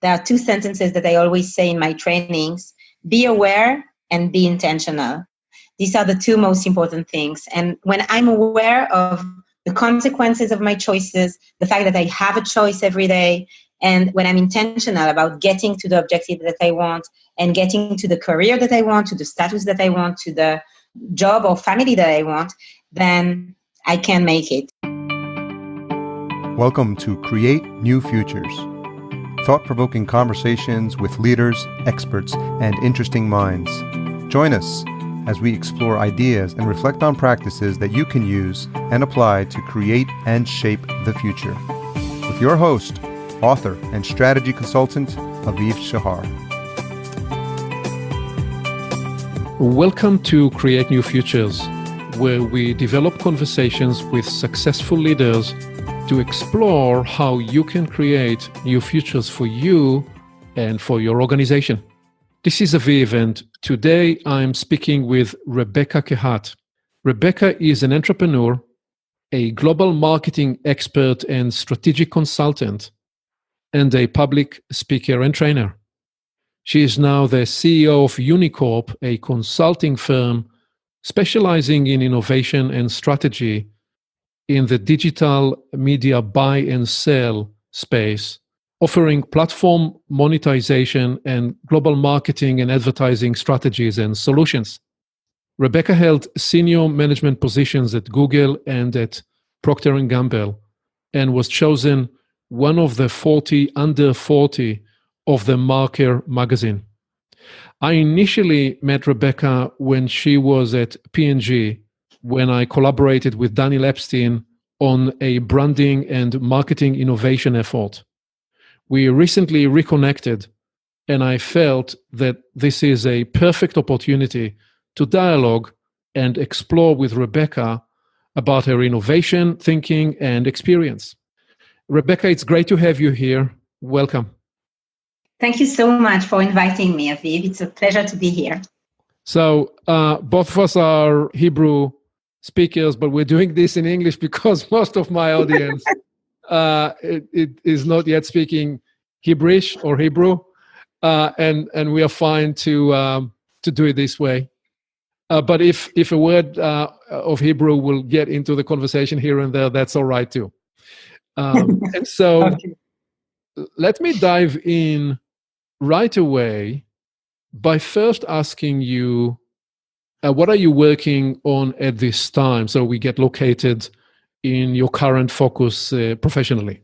there are two sentences that I always say in my trainings: be aware and be intentional. These are the two most important things. And when I'm aware of the consequences of my choices, the fact that I have a choice every day, and when I'm intentional about getting to the objective that I want and getting to the career that I want, to the status that I want, to the job or family that I want, then I can make it. Welcome to Create New Futures. Thought-provoking conversations with leaders, experts, and interesting minds. Join us as we explore ideas and reflect on practices that you can use and apply to create and shape the future. With your host, author, and strategy consultant, Aviv Shahar. Welcome to Create New Futures, where we develop conversations with successful leaders to explore how you can create new futures for you and for your organization. This is Aviv, and today I'm speaking with Rebecca Kehat. Rebecca is an entrepreneur, a global marketing expert and strategic consultant, and a public speaker and trainer. She is now the CEO of Unicorp, a consulting firm specializing in innovation and strategy in the digital media buy and sell space, offering platform monetization and global marketing and advertising strategies and solutions. Rebecca held senior management positions at Google and at Procter Gamble and was chosen one of the 40 under 40 of the Marker magazine. I initially met Rebecca when she was at P&G, when I collaborated with Daniel Epstein on a branding and marketing innovation effort. We recently reconnected, and I felt that this is a perfect opportunity to dialogue and explore with Rebecca about her innovation, thinking, and experience. Rebecca, it's great to have you here. Welcome. Thank you so much for inviting me, Aviv. It's a pleasure to be here. So both of us are Hebrew speakers, but we're doing this in English because most of my audience it is not yet speaking Hebrewish or Hebrew, and we are fine to do it this way. But if a word of Hebrew will get into the conversation here and there, that's all right too. And so okay. Let me dive in right away by first asking you, what are you working on at this time so we get located in your current focus professionally?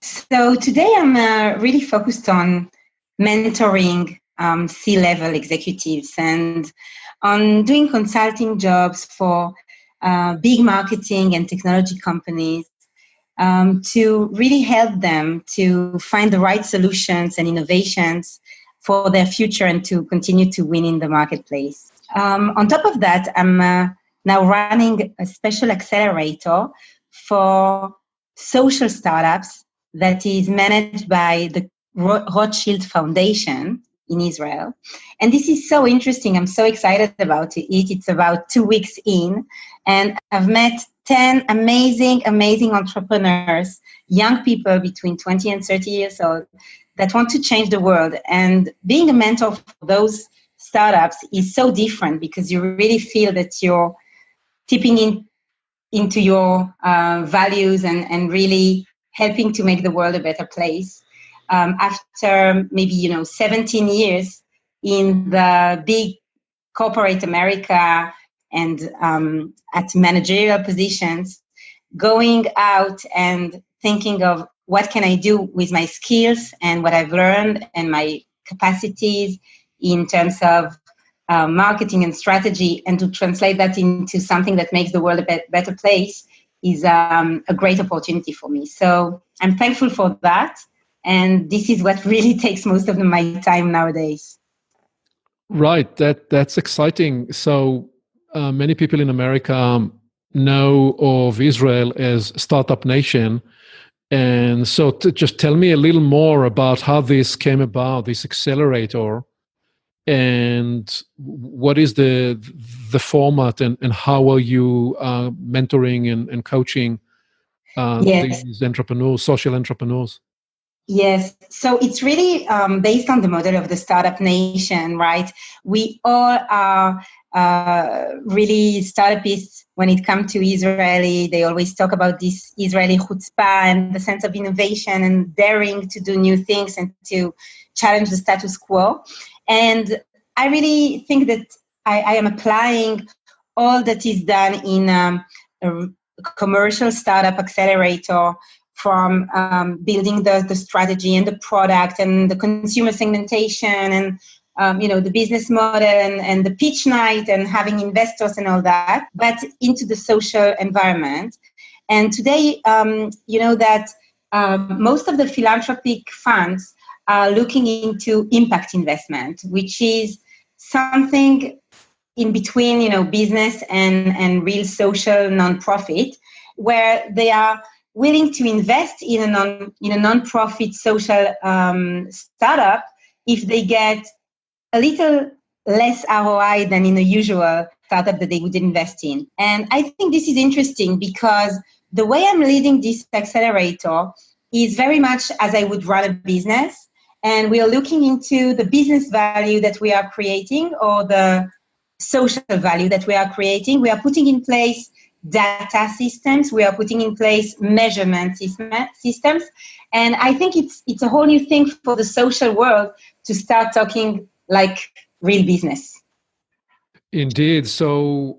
So today I'm really focused on mentoring C-level executives and on doing consulting jobs for big marketing and technology companies to really help them to find the right solutions and innovations for their future and to continue to win in the marketplace. On top of that, I'm now running a special accelerator for social startups that is managed by the Rothschild Foundation in Israel. And this is so interesting. I'm so excited about it. It's about 2 weeks in, and I've met 10 amazing entrepreneurs, young people between 20 and 30 years old that want to change the world. And being a mentor for those startups is so different because you really feel that you're tipping into your values and really helping to make the world a better place. After maybe 17 years in the big corporate America and at managerial positions, going out and thinking of what can I do with my skills and what I've learned and my capacities in terms of marketing and strategy, and to translate that into something that makes the world a better place is a great opportunity for me. So I'm thankful for that. And this is what really takes most of my time nowadays. Right. That's exciting. So many people in America know of Israel as Startup Nation. And so just tell me a little more about how this came about, this accelerator, and what is the format and how are you mentoring and coaching these entrepreneurs, social entrepreneurs? Yes, so it's really based on the model of the startup nation, right? We all are really startupists when it comes to Israeli. They always talk about this Israeli chutzpah and the sense of innovation and daring to do new things and to challenge the status quo. And I really think that I am applying all that is done in a commercial startup accelerator, from building the strategy and the product and the consumer segmentation and the business model and the pitch night and having investors and all that, but into the social environment. And today, that most of the philanthropic funds are looking into impact investment, which is something in between, business and real social nonprofit, where they are willing to invest in a non-profit social startup if they get a little less ROI than in a usual startup that they would invest in. And I think this is interesting because the way I'm leading this accelerator is very much as I would run a business. And we are looking into the business value that we are creating or the social value that we are creating. We are putting in place data systems. We are putting in place measurement systems. And I think it's a whole new thing for the social world to start talking like real business. Indeed. So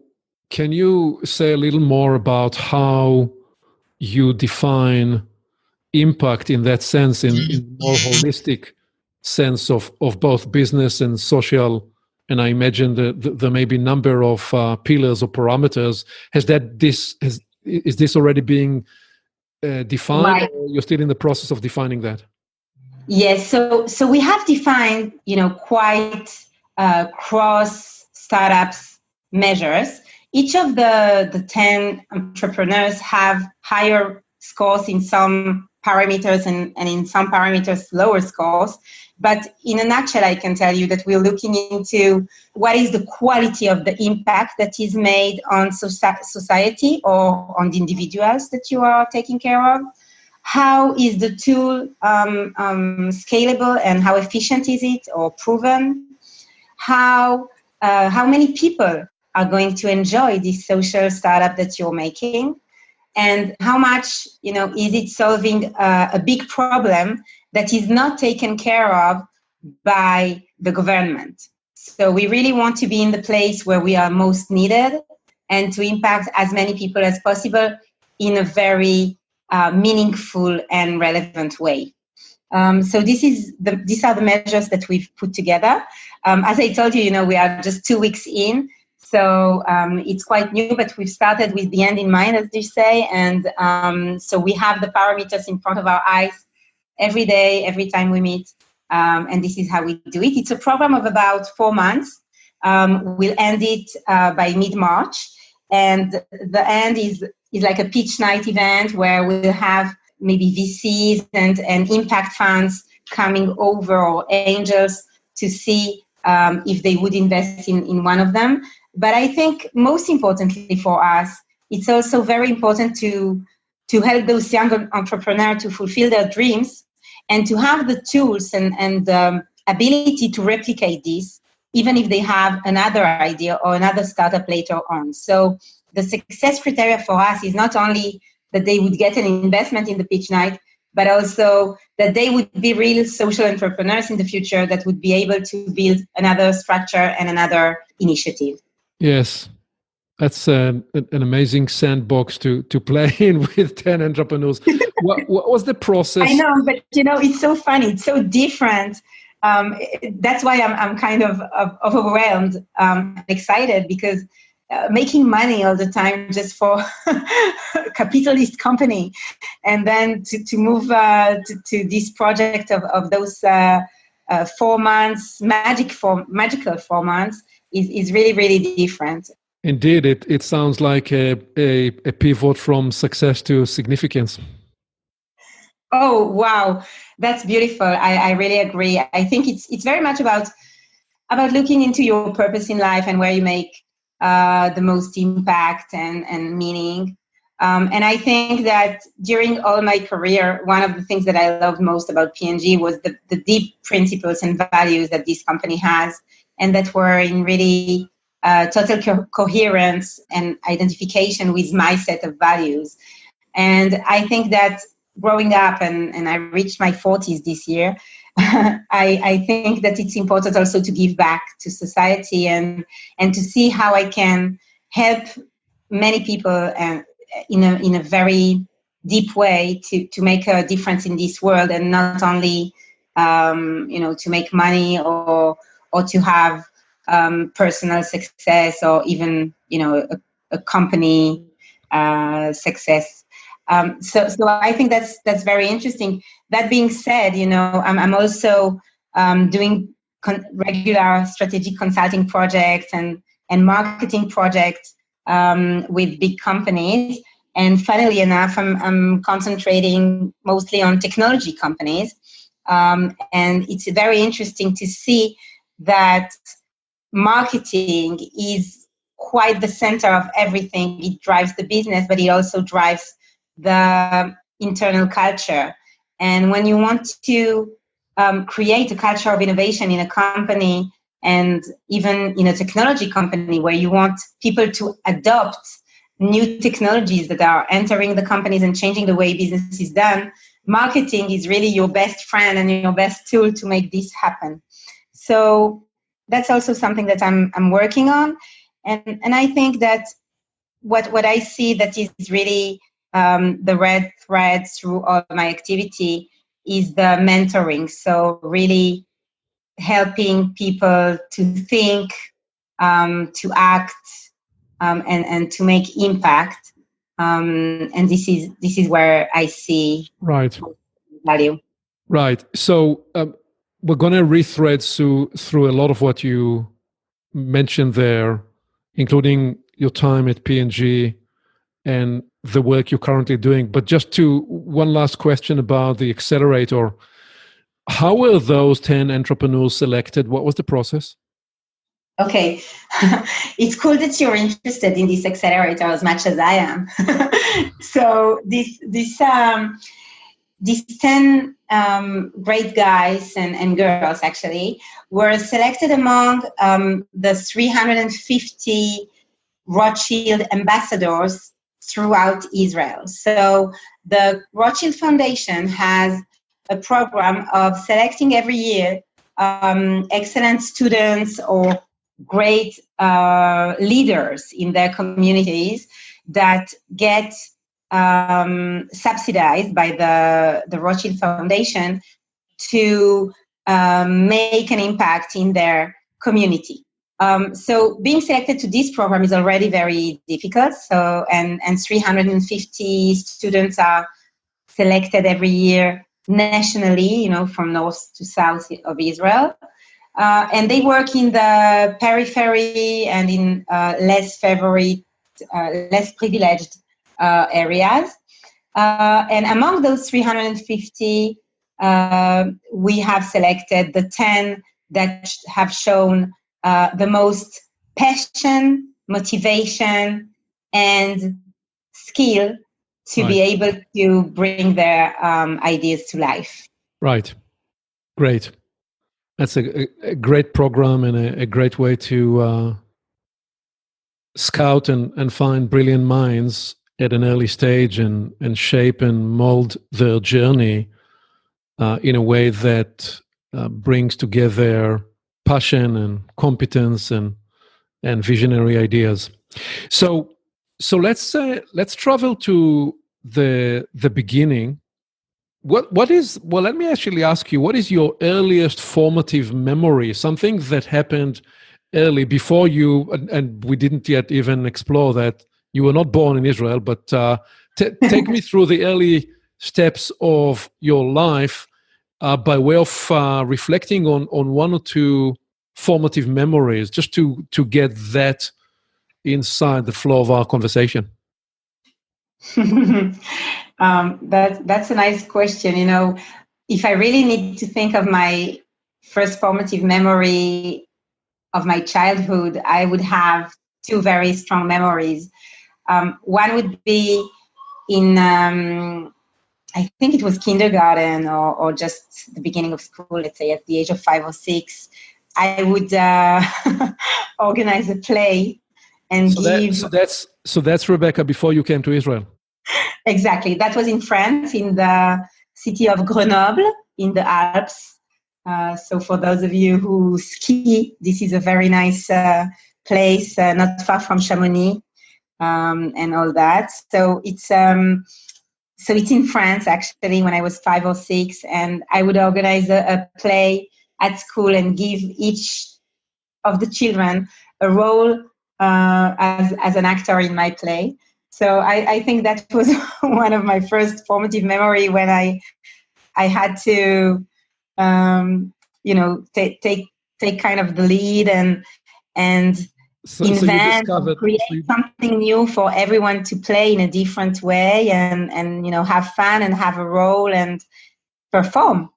can you say a little more about how you define impact in that sense, in more holistic sense of both business and social? And I imagine there may be a number of pillars or parameters. Is this already being defined, Right. or you're still in the process of defining that? Yes. So we have defined, quite cross startups measures. Each of the 10 entrepreneurs have higher scores in some parameters and in some parameters lower scores. But in a nutshell, I can tell you that we're looking into what is the quality of the impact that is made on society or on the individuals that you are taking care of. How is the tool scalable and how efficient is it or proven? How many people are going to enjoy this social startup that you're making? And how much, is it solving a big problem that is not taken care of by the government? So we really want to be in the place where we are most needed and to impact as many people as possible in a very meaningful and relevant way. So these are the measures that we've put together. As I told you, we are just 2 weeks in. So it's quite new, but we've started with the end in mind, as they say. And so we have the parameters in front of our eyes every day, every time we meet. And this is how we do it. It's a program of about 4 months. We'll end it by mid-March. And the end is like a pitch night event where we'll have maybe VCs and impact funds coming over or angels to see if they would invest in one of them. But I think most importantly for us, it's also very important to help those young entrepreneurs to fulfill their dreams and to have the tools and the ability to replicate this, even if they have another idea or another startup later on. So the success criteria for us is not only that they would get an investment in the pitch night, but also that they would be real social entrepreneurs in the future that would be able to build another structure and another initiative. Yes, that's an amazing sandbox to play in with 10 entrepreneurs. What was the process? I know, but it's so funny. It's so different. That's why I'm kind of overwhelmed, excited, because making money all the time just for a capitalist company, and then to move to this project of those 4 months, magical 4 months is really, really different. Indeed, it sounds like a pivot from success to significance. Oh, wow. That's beautiful. I really agree. I think it's very much about looking into your purpose in life and where you make the most impact and meaning. And I think that during all my career, one of the things that I loved most about P&G was the deep principles and values that this company has, and that were in really total coherence and identification with my set of values. And I think that growing up, and I reached my 40s this year, I think that it's important also to give back to society and to see how I can help many people and in a very deep way to make a difference in this world, and not only to make money or to have personal success, or even a company success. So I think that's very interesting. That being said, I'm also doing regular strategic consulting projects and marketing projects with big companies. And funnily enough, I'm concentrating mostly on technology companies. And it's very interesting to see that marketing is quite the center of everything. It drives the business, but it also drives the internal culture. And when you want to create a culture of innovation in a company, and even in a technology company where you want people to adopt new technologies that are entering the companies and changing the way business is done, marketing is really your best friend and your best tool to make this happen. So that's also something that I'm working on. And I think that what I see that is really the red thread through all my activity is the mentoring. So really helping people to think, to act, and to make impact. And this is where I see value. Right. So we're going to rethread through a lot of what you mentioned there, including your time at P&G and the work you're currently doing. But just one last question about the accelerator. How were those 10 entrepreneurs selected? What was the process? Okay. It's cool that you're interested in this accelerator as much as I am. So these 10 great guys and girls actually were selected among the 350 Rothschild ambassadors throughout Israel. So the Rothschild Foundation has a program of selecting every year excellent students or great leaders in their communities that get subsidized by the Rothschild Foundation to make an impact in their community. So being selected to this program is already very difficult. So and 350 students are selected every year nationally, from north to south of Israel. And they work in the periphery and in less privileged areas. And among those 350, we have selected the 10 that have shown the most passion, motivation, and skill to be able to bring their ideas to life. Right. Great. That's a great program and a great way to scout and find brilliant minds at an early stage and shape and mold their journey in a way that brings together passion and competence and visionary ideas. So let's travel to the beginning. What is, well, let me actually ask you, what is your earliest formative memory? Something that happened early before you, and we didn't yet even explore that. You were not born in Israel, but take me through the early steps of your life by way of reflecting on one or two formative memories, just to get that inside the flow of our conversation. That's a nice question. If I really need to think of my first formative memory of my childhood, I would have two very strong memories. One would be in I think it was kindergarten or just the beginning of school, let's say at the age of 5 or 6, I would organize a play and give. So that's Rebecca before you came to Israel. Exactly. That was in France, in the city of Grenoble, in the Alps. So for those of you who ski, this is a very nice place, not far from Chamonix and all that. So it's in France, actually, when I was 5 or 6, and I would organize a play at school and give each of the children a role as an actor in my play. So I think that was one of my first formative memory when I had to, take kind of the lead and invent or create something new for everyone to play in a different way and have fun and have a role and perform.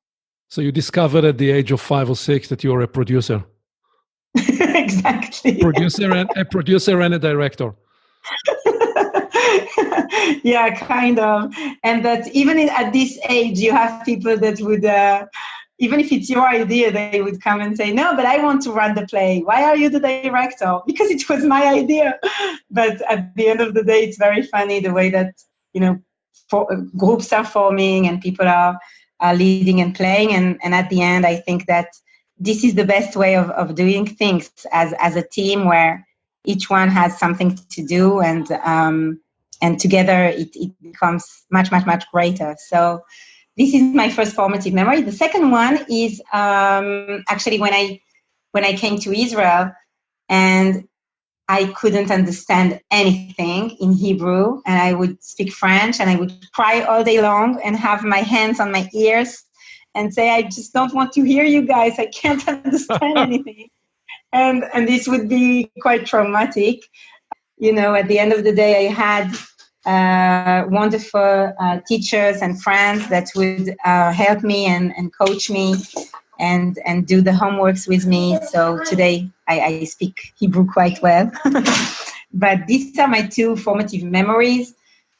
So you discovered at the age of 5 or 6 that you were a producer. Exactly. A producer and a director. Yeah, kind of. And that even at this age, you have people that would, even if it's your idea, they would come and say, no, but I want to run the play. Why are you the director? Because it was my idea. But at the end of the day, it's very funny the way that, groups are forming and people are leading and playing. And at the end, I think that this is the best way of doing things as a team where each one has something to do and together it becomes much, much, much greater. So this is my first formative memory. The second one is actually when I came to Israel and I couldn't understand anything in Hebrew, and I would speak French and I would cry all day long and have my hands on my ears and say, I just don't want to hear you guys. I can't understand anything. And this would be quite traumatic. At the end of the day, I had wonderful teachers and friends that would help me and coach me and do the homeworks with me. So today I speak Hebrew quite well. But these are my two formative memories,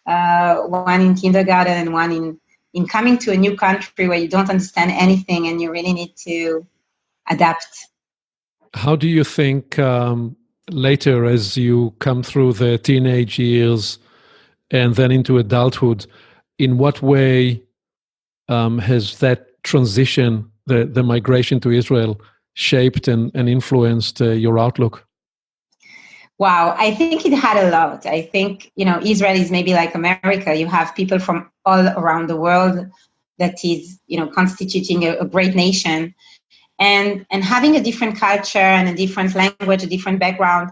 one in kindergarten and one in coming to a new country where you don't understand anything and you really need to adapt. How do you think later, as you come through the teenage years and then into adulthood, in what way has that transition, the migration to Israel, shaped and influenced your outlook? Wow, I think it had a lot. I think, Israel is maybe like America. You have people from all around the world that is, constituting a great nation. And having a different culture and a different language, a different background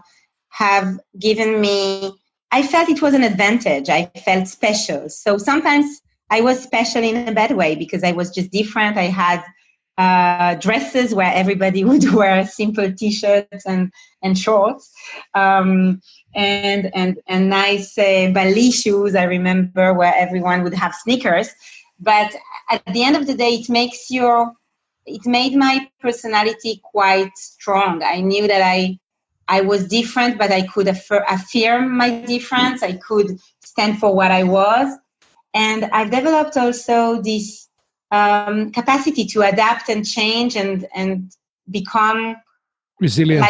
have given me, I felt it was an advantage. I felt special. So sometimes I was special in a bad way because I was just different. I had dresses where everybody would wear simple T-shirts and shorts, and nice ballet shoes. I remember where everyone would have sneakers. But at the end of the day, it made my personality quite strong. I knew that I was different, but I could affirm my difference. I could stand for what I was. And I've developed also this capacity to adapt and change and become resilient.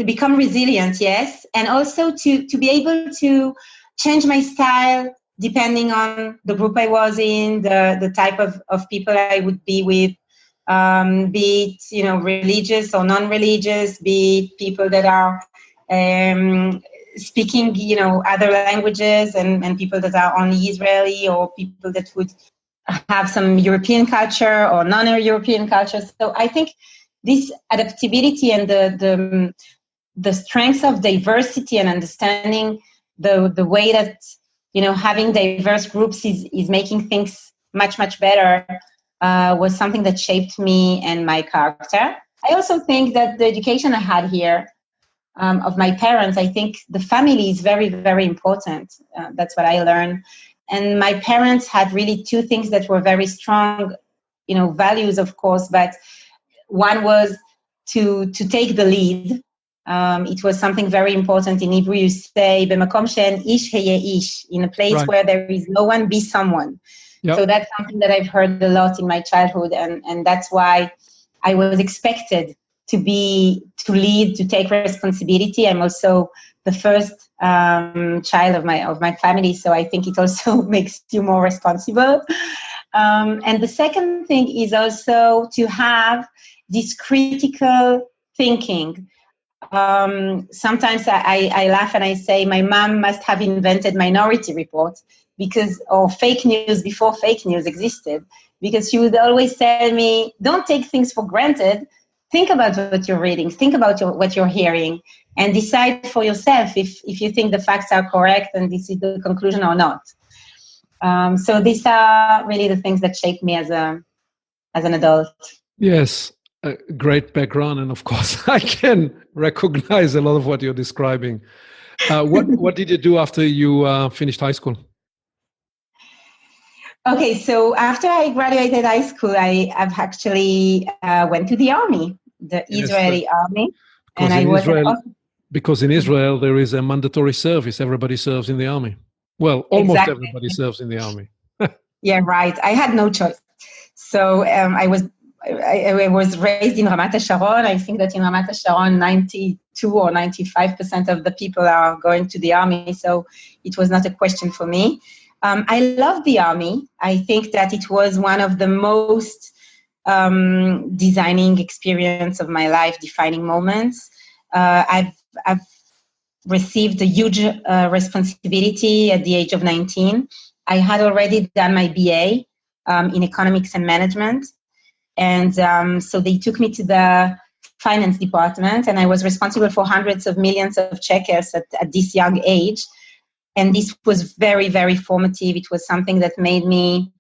Become resilient, yes. And also to be able to change my style depending on the group I was in, the type of people I would be with, be it, religious or non-religious, be it people that are speaking, other languages and people that are only Israeli or people that would have some European culture or non-European culture. So I think this adaptability and the strength of diversity and understanding the way that, having diverse groups is making things much, much better was something that shaped me and my character. I also think that the education I had here of my parents, I think the family is very, very important. That's what I learned. And my parents had really two things that were very strong, values, of course, but one was to take the lead It was something very important. In Hebrew, you say, "B'makom she'en ish heye ish," in a place where there is no one, be someone. Yep. So that's something that I've heard a lot in my childhood, and that's why I was expected to lead, to take responsibility. I'm also the first child of my family, so I think it also makes you more responsible. And the second thing is also to have this critical thinking. Sometimes I laugh and I say my mom must have invented Minority Report or fake news before fake news existed, because she would always tell me, don't take things for granted. Think about what you're reading. Think about what you're hearing, and decide for yourself if you think the facts are correct and this is the conclusion or not. So these are really the things that shaped me as an adult. Yes, a great background, and of course, I can recognize a lot of what you're describing. What did you do after you finished high school? Okay, so after I graduated high school, I've actually went to the army, the Israeli army, and I was because in Israel there is a mandatory service. Everybody serves in the army. Well, almost everybody serves in the army. Yeah, right. I had no choice. So I was raised in Ramat HaSharon. I think that in Ramat HaSharon, 92 or 95% of the people are going to the army. So it was not a question for me. I loved the army. I think that it was one of the most designing experience of my life, defining moments. I've received a huge responsibility at the age of 19. I had already done my BA in economics and management. And so they took me to the finance department, and I was responsible for hundreds of millions of checkers at this young age. And this was very, very formative. It was something that made me,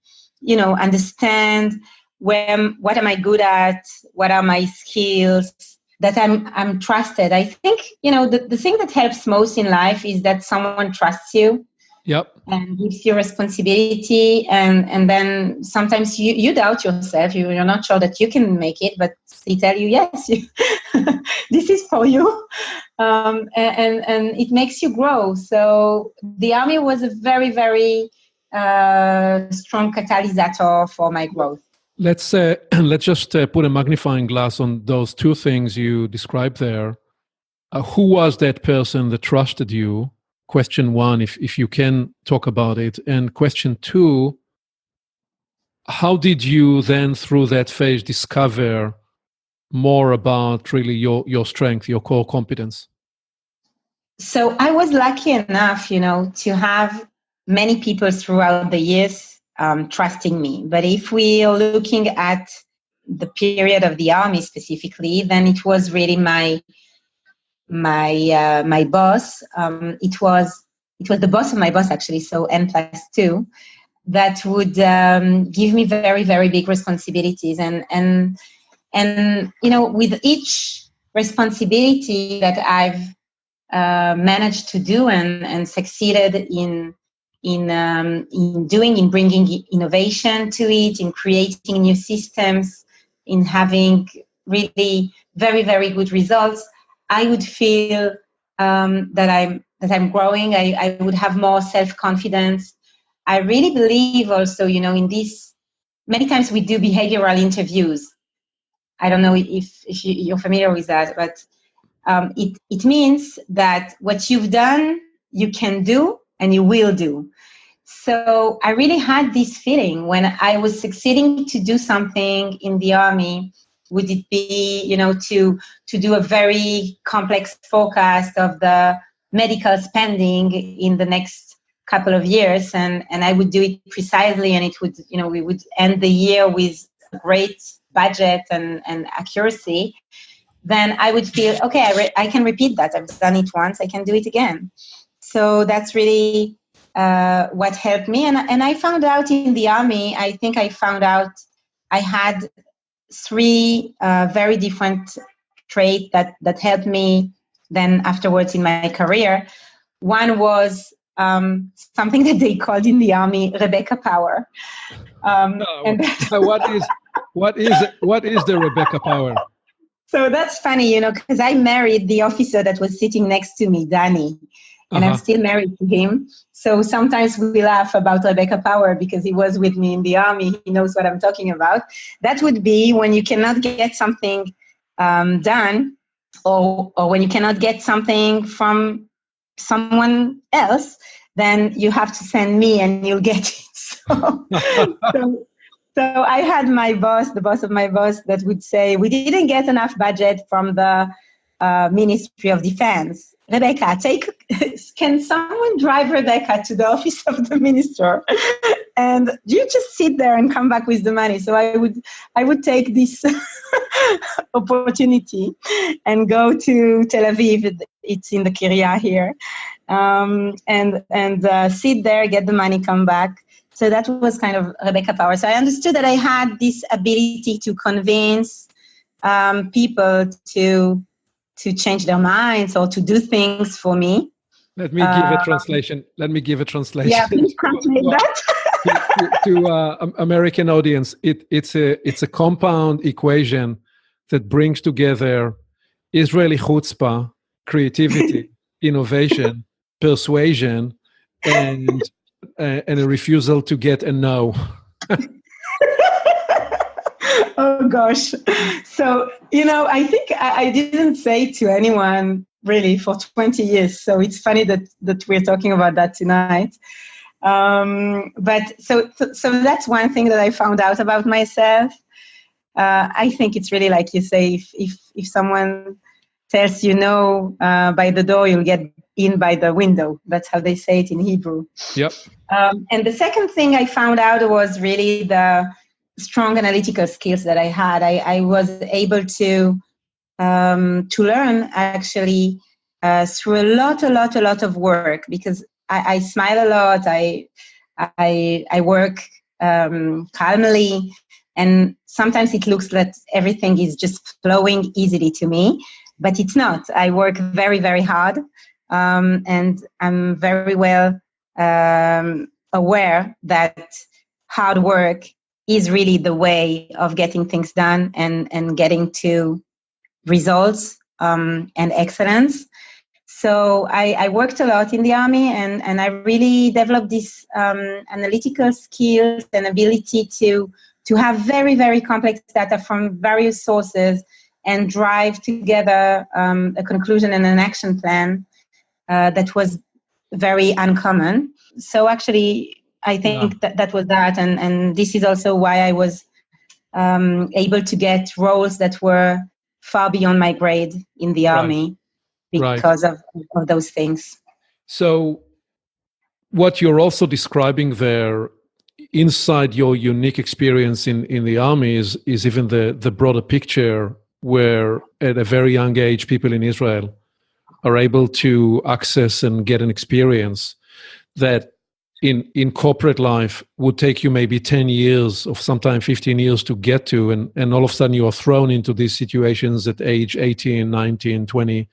understand what am I good at, what are my skills, that I'm trusted. I think, the thing that helps most in life is that someone trusts you. Yep. And gives you responsibility, and then sometimes you doubt yourself. You're not sure that you can make it, but they tell you, yes, this is for you, and it makes you grow. So the army was a very, very strong catalyst for my growth. Let's just put a magnifying glass on those two things you described there. Who was that person that trusted you? Question one, if you can talk about it. And question two, how did you then through that phase discover more about really your strength, your core competence? So I was lucky enough, to have many people throughout the years trusting me. But if we are looking at the period of the army specifically, then it was really my boss. It was the boss of my boss, actually, so N+2, that would give me very, very big responsibilities. And with each responsibility that I've managed to do and succeeded in bringing innovation to it, in creating new systems, in having really very, very good results, I would feel that I'm growing. I would have more self-confidence. I really believe also, in this, many times we do behavioral interviews. I don't know if you're familiar with that, but it means that what you've done, you can do and you will do. So I really had this feeling when I was succeeding to do something in the army. Would it be, to do a very complex forecast of the medical spending in the next couple of years, and I would do it precisely, and it would, we would end the year with a great budget and accuracy, then I would feel, okay, I can repeat that. I've done it once, I can do it again. So that's really what helped me. And I found out in the army, I think I found out I had three very different traits that helped me then afterwards in my career. One was something that they called in the army Rebecca power. What is the Rebecca power? So that's funny, because I married the officer that was sitting next to me, Danny, and I'm still married to him. So sometimes we laugh about Rebecca Power because he was with me in the army. He knows what I'm talking about. That would be when you cannot get something done, or when you cannot get something from someone else, then you have to send me and you'll get it. So I had my boss, the boss of my boss, that would say, we didn't get enough budget from the Ministry of Defense. Rebecca, can someone drive Rebecca to the office of the minister? And you just sit there and come back with the money. So I would take this opportunity and go to Tel Aviv. It's in the Kiryat here, and sit there, get the money, come back. So that was kind of Rebecca Power. So I understood that I had this ability to convince people to change their minds or to do things for me. Let me give a translation. Yeah, please translate that. to American audience, it's a compound equation that brings together Israeli chutzpah, creativity, innovation, persuasion, and a refusal to get a no. Oh gosh. So, I think I didn't say to anyone really for 20 years. So it's funny that we're talking about that tonight. But so that's one thing that I found out about myself. I think it's really like you say, if someone tells you no by the door, you'll get in by the window. That's how they say it in Hebrew. Yep. And the second thing I found out was really the strong analytical skills that I had. I was able to learn actually through a lot of work, because I smile a lot. I work calmly, and sometimes it looks that everything is just flowing easily to me, but it's not. I work very, very hard, and I'm very well aware that hard work is really the way of getting things done and getting to results and excellence. So I worked a lot in the army, and I really developed this analytical skills and ability to have very, very complex data from various sources and drive together a conclusion and an action plan that was very uncommon. So actually, I think that was that. And this is also why I was able to get roles that were far beyond my grade in the army because of those things. So what you're also describing there inside your unique experience in the army is even the broader picture, where at a very young age, people in Israel are able to access and get an experience that in corporate life would take you maybe 10 years or sometimes 15 years to get to. And all of a sudden you are thrown into these situations at age 18, 19, 20.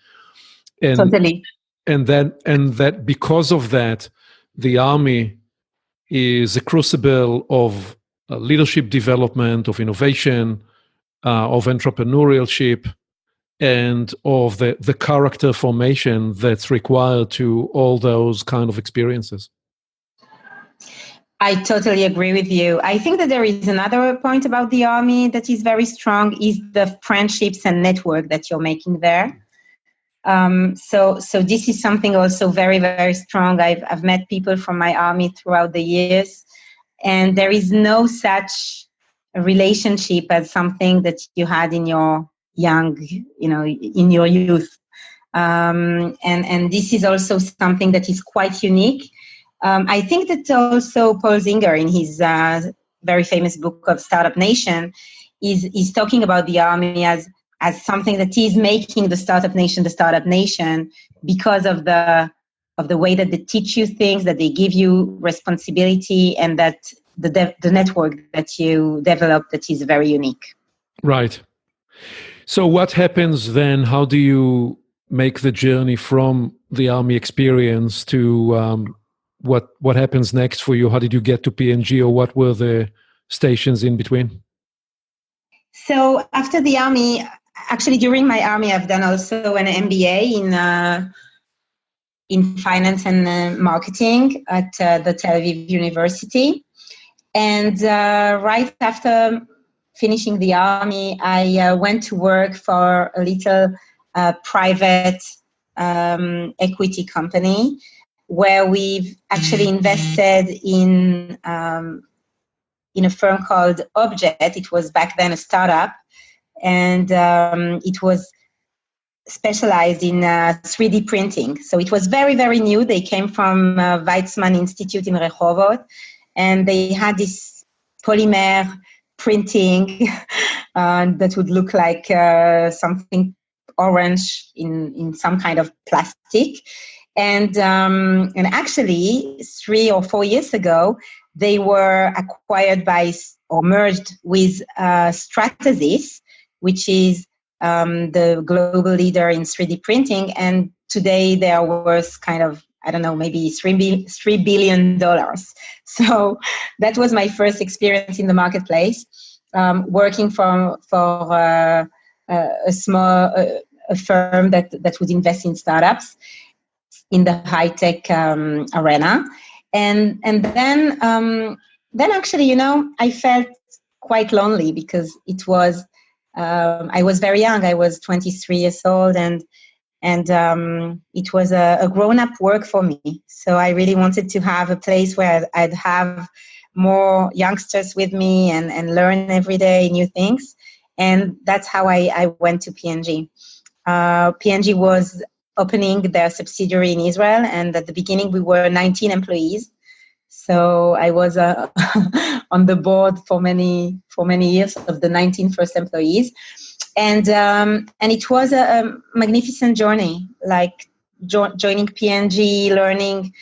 And, totally. And that because of that, the army is a crucible of leadership development, of innovation, of entrepreneurship, and of the character formation that's required to all those kind of experiences. I totally agree with you. I think that there is another point about the army that is very strong, is the friendships and network that you're making there. So this is something also very, very strong. I've met people from my army throughout the years, and there is no such relationship as something that you had in your in your youth. And this is also something that is quite unique. I think that also Paul Singer, in his very famous book of Startup Nation, is talking about the army as something that is making the startup nation because of the way that they teach you things, that they give you responsibility, and that the network that you develop that is very unique. Right. So what happens then? How do you make the journey from the army experience to what happens next for you? How did you get to P&G, or what were the stations in between? So after the army, actually, during my army, I've done also an MBA in finance and marketing at the Tel Aviv University. And right after finishing the army, I went to work for a little private equity company where we've actually invested in a firm called Object. It was back then a startup, and it was specialized in 3D printing. So it was very, very new. They came from Weizmann Institute in Rehovot, and they had this polymer printing that would look like something orange in some kind of plastic. And actually, 3 or 4 years ago, they were acquired by or merged with Stratasys, which is the global leader in 3D printing. And today they are worth kind of, I don't know, maybe $3 billion. So that was my first experience in the marketplace, working for a small firm that would invest in startups in the high-tech arena. And then actually, I felt quite lonely because it was, I was very young. I was 23 years old, and it was a grown-up work for me. So I really wanted to have a place where I'd have more youngsters with me and learn every day new things. And that's how I went to P&G. P&G was opening their subsidiary in Israel, and at the beginning we were 19 employees. So I was on the board for many years of the 19 first employees. And it was a magnificent journey, like joining P&G, learning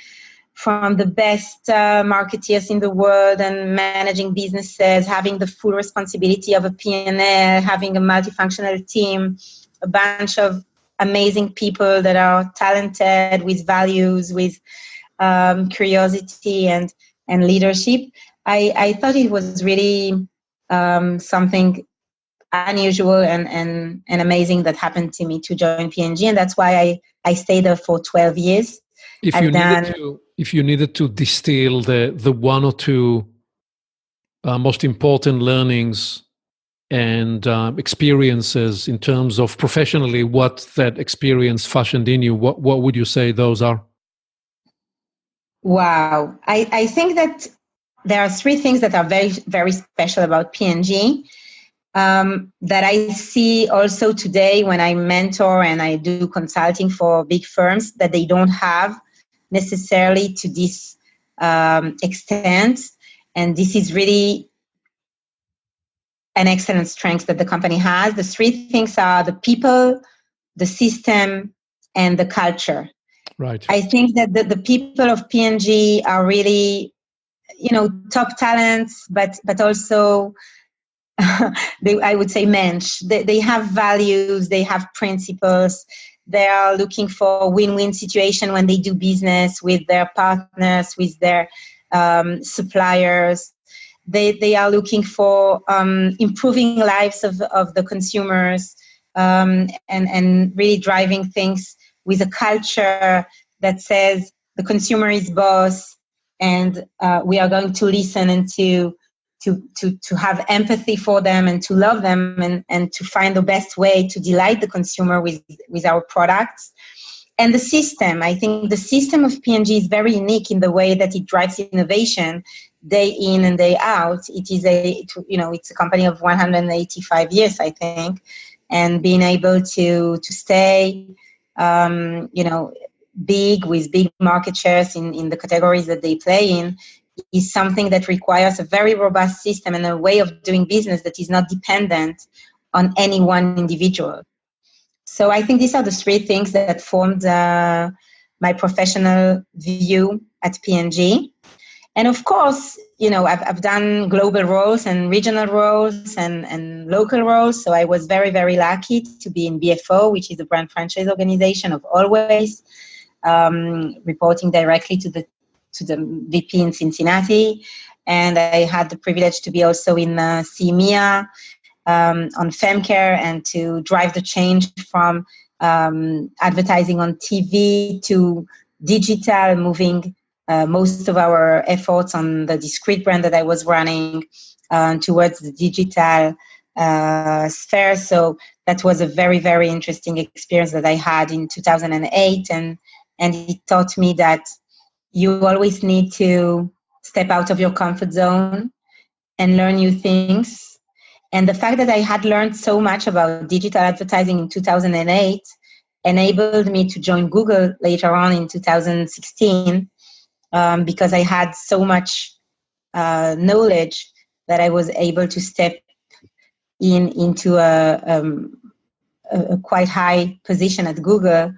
from the best marketeers in the world and managing businesses, having the full responsibility of a P&L, having a multifunctional team, a bunch of amazing people that are talented, with values, with curiosity and leadership. I thought it was really something unusual and amazing that happened to me to join P&G, and that's why I stayed there for 12 years. If you needed to distill the one or two most important learnings and experiences in terms of professionally, what that experience fashioned in you, what would you say those are? Wow. I think that there are 3 things that are very, very special about P&G that I see also today when I mentor and I do consulting for big firms that they don't have necessarily to this extent. And this is really an excellent strength that the company has. The 3 things are the people, the system, and the culture. Right. I think that the people of P&G are really, top talents, but also I would say mensch. They have values, they have principles. They are looking for a win-win situation when they do business with their partners, with their suppliers. They are looking for improving lives of the consumers and really driving things with a culture that says the consumer is boss, and we are going to listen and to have empathy for them and to love them and to find the best way to delight the consumer with our products. And the system, I think the system of P&G is very unique in the way that it drives innovation day in and day out. It's a company of 185 years, I think, and being able to stay, big with big market shares in the categories that they play in is something that requires a very robust system and a way of doing business that is not dependent on any one individual. So I think these are the 3 things that formed my professional view at P&G. And of course, I've done global roles and regional roles and local roles. So I was very, very lucky to be in BFO, which is the brand franchise organization of Always, reporting directly to the VP in Cincinnati. And I had the privilege to be also in CEMEA, on femcare and to drive the change from advertising on TV to digital, moving most of our efforts on the discrete brand that I was running towards the digital sphere. So that was a very, very interesting experience that I had in 2008. And it taught me that you always need to step out of your comfort zone and learn new things. And the fact that I had learned so much about digital advertising in 2008 enabled me to join Google later on in 2016 because I had so much knowledge that I was able to step into a quite high position at Google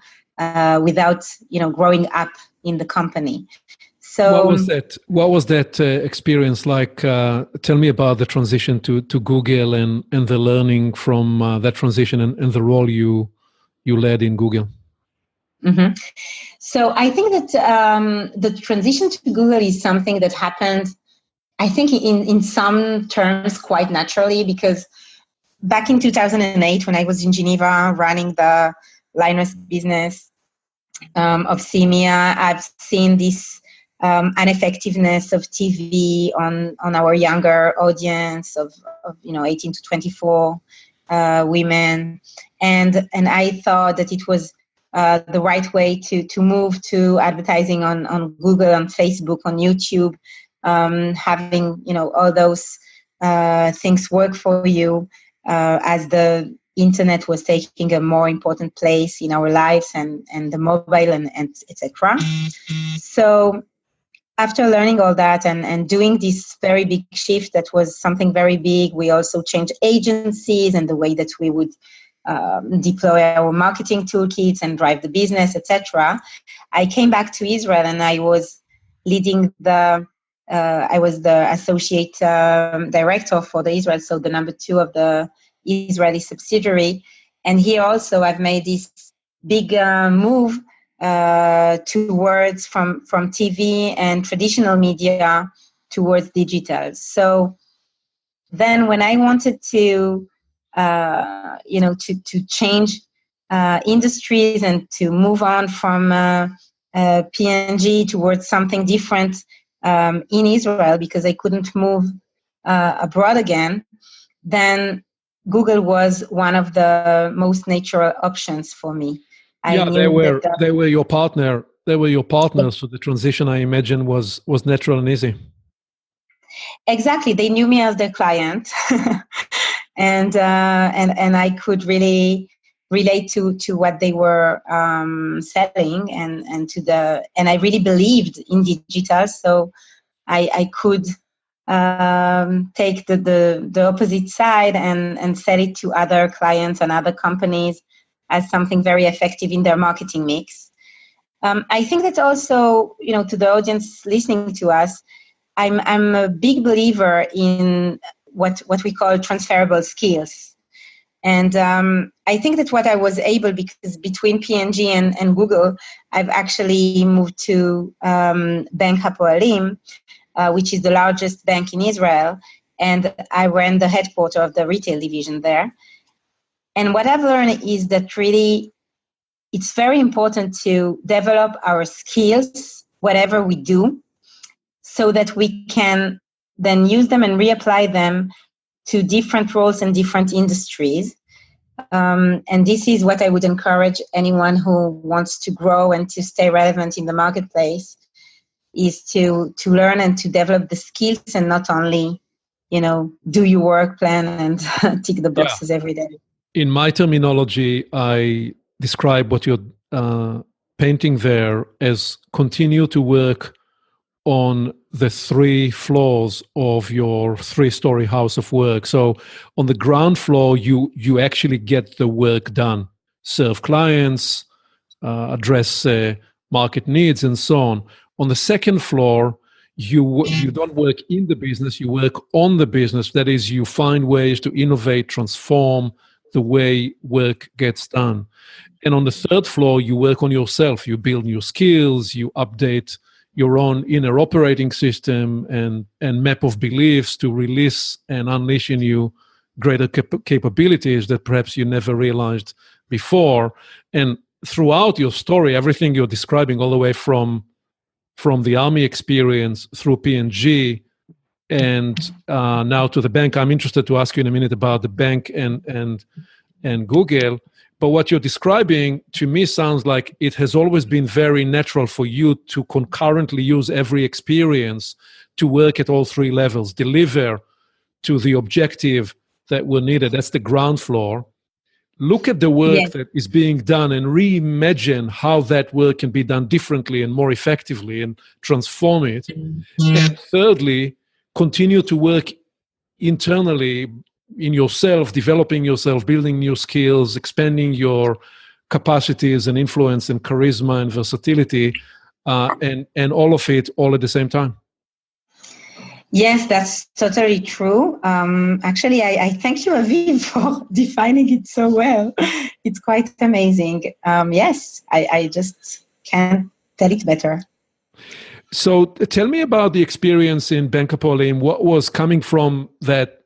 without, growing up in the company. So what was that experience like? Tell me about the transition to Google and the learning from that transition and the role you led in Google. Mm-hmm. So I think that the transition to Google is something that happened, I think, in some terms quite naturally, because back in 2008, when I was in Geneva running the Linus business of CEMEA, I've seen this ineffectiveness of TV on our younger audience of 18 to 24 women, and I thought that it was the right way to move to advertising on Google, on Facebook, on YouTube, having all those things work for you as the internet was taking a more important place in our lives and the mobile and etc. So after learning all that and doing this very big shift, that was something very big, we also changed agencies and the way that we would deploy our marketing toolkits and drive the business, etc. I came back to Israel and I was leading I was the associate director for the Israel, so the number 2 of the Israeli subsidiary. And here also I've made this big move towards from TV and traditional media towards digital. So then when I wanted to change industries and to move on from P&G towards something different in Israel, because I couldn't move abroad again, then Google was one of the most natural options for me. They were your partner. They were your partners, so the transition, I imagine, was natural and easy. Exactly, they knew me as their client, and I could really relate to what they were selling and I really believed in digital, so I could take the opposite side and sell it to other clients and other companies as something very effective in their marketing mix. I think that also, to the audience listening to us, I'm a big believer in what we call transferable skills. And I think that what I was able, because between P&G and Google, I've actually moved to Bank Hapoalim, which is the largest bank in Israel, and I ran the headquarters of the retail division there. And what I've learned is that really it's very important to develop our skills, whatever we do, so that we can then use them and reapply them to different roles and different industries. And this is what I would encourage anyone who wants to grow and to stay relevant in the marketplace, is to learn and to develop the skills and not only, do your work plan and tick the boxes every day. In my terminology, I describe what you're painting there as continue to work on the 3 floors of your 3-story house of work. So on the ground floor, you actually get the work done, serve clients, address market needs, and so on. On the second floor, you don't work in the business, you work on the business. That is, you find ways to innovate, transform the way work gets done. And on the third floor, you work on yourself. You build new skills, you update your own inner operating system and map of beliefs to release and unleash in you greater capabilities that perhaps you never realized before. And throughout your story, everything you're describing, all the way from the army experience through P&G and now to the bank. I'm interested to ask you in a minute about the bank and Google. But what you're describing to me sounds like it has always been very natural for you to concurrently use every experience to work at all three levels, deliver to the objective that were needed. That's the ground floor. Look at the work that is being done and reimagine how that work can be done differently and more effectively and transform it. And thirdly, continue to work internally in yourself, developing yourself, building new skills, expanding your capacities and influence and charisma and versatility, and all of it all at the same time. Yes, that's totally true. Actually, I thank you, Aviv, for defining it so well. It's quite amazing. Yes, I just can't tell it better. So tell me about the experience in Bank Hapoalim. What was coming from that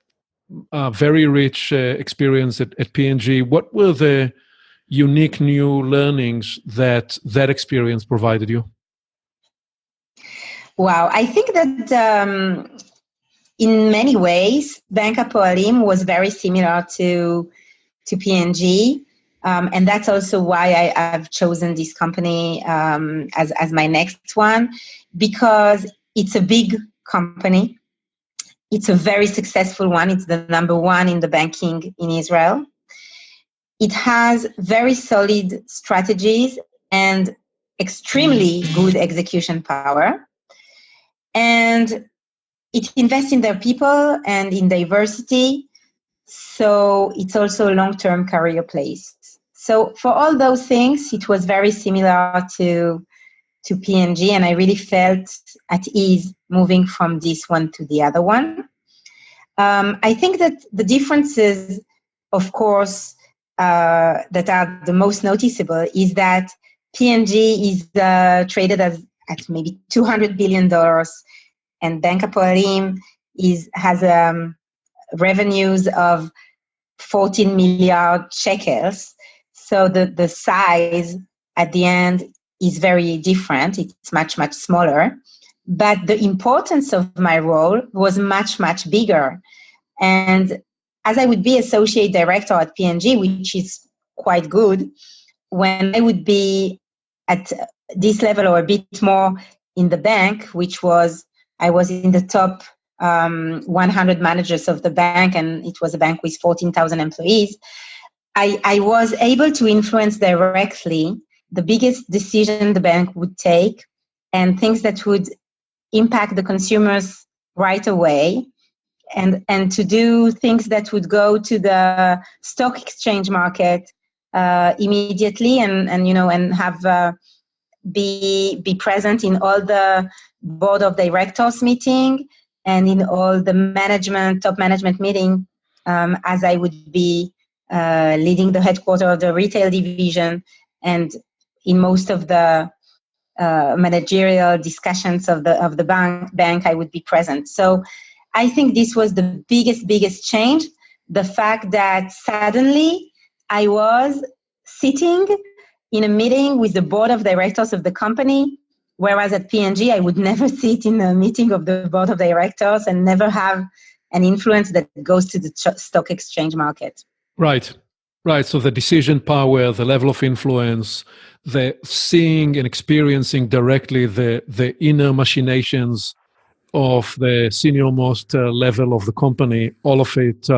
very rich experience at P&G? What were the unique new learnings that experience provided you? Wow, I think that in many ways, Bank Hapoalim was very similar to P&G, and that's also why I've chosen this company as my next one, because it's a big company. It's a very successful one. It's the number one in the banking in Israel. It has very solid strategies and extremely good execution power. And it invests in their people and in diversity. So it's also a long-term career place. So for all those things, it was very similar to P&G, and I really felt at ease moving from this one to the other one. I think that the differences, of course, that are the most noticeable is that P&G is traded at maybe $200 billion, and Bank Hapoalim has revenues of 14 milliard shekels. So the size at the end is very different. It's much, much smaller. But the importance of my role was much, much bigger. And as I would be associate director at P&G, which is quite good, when I would be at this level or a bit more in the bank, I was in the top 100 managers of the bank, and it was a bank with 14,000 employees, I was able to influence directly the biggest decision the bank would take and things that would impact the consumers right away, and to do things that would go to the stock exchange market immediately, and have be present in all the board of directors meeting and in all the top management meeting, as I would be leading the headquarters of the retail division, and in most of the managerial discussions of the bank, I would be present. So I think this was the biggest change. The fact that suddenly I was sitting in a meeting with the board of directors of the company, whereas at P&G, I would never sit in a meeting of the board of directors and never have an influence that goes to the stock exchange market. Right. So the decision power, the level of influence, the seeing and experiencing directly the inner machinations of the senior-most level of the company, all of it